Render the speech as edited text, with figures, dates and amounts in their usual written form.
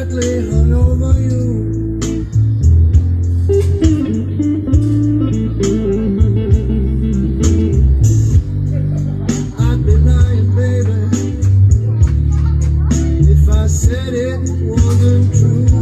exactly hung over you. I'd be lying, baby, if I said it wasn't true.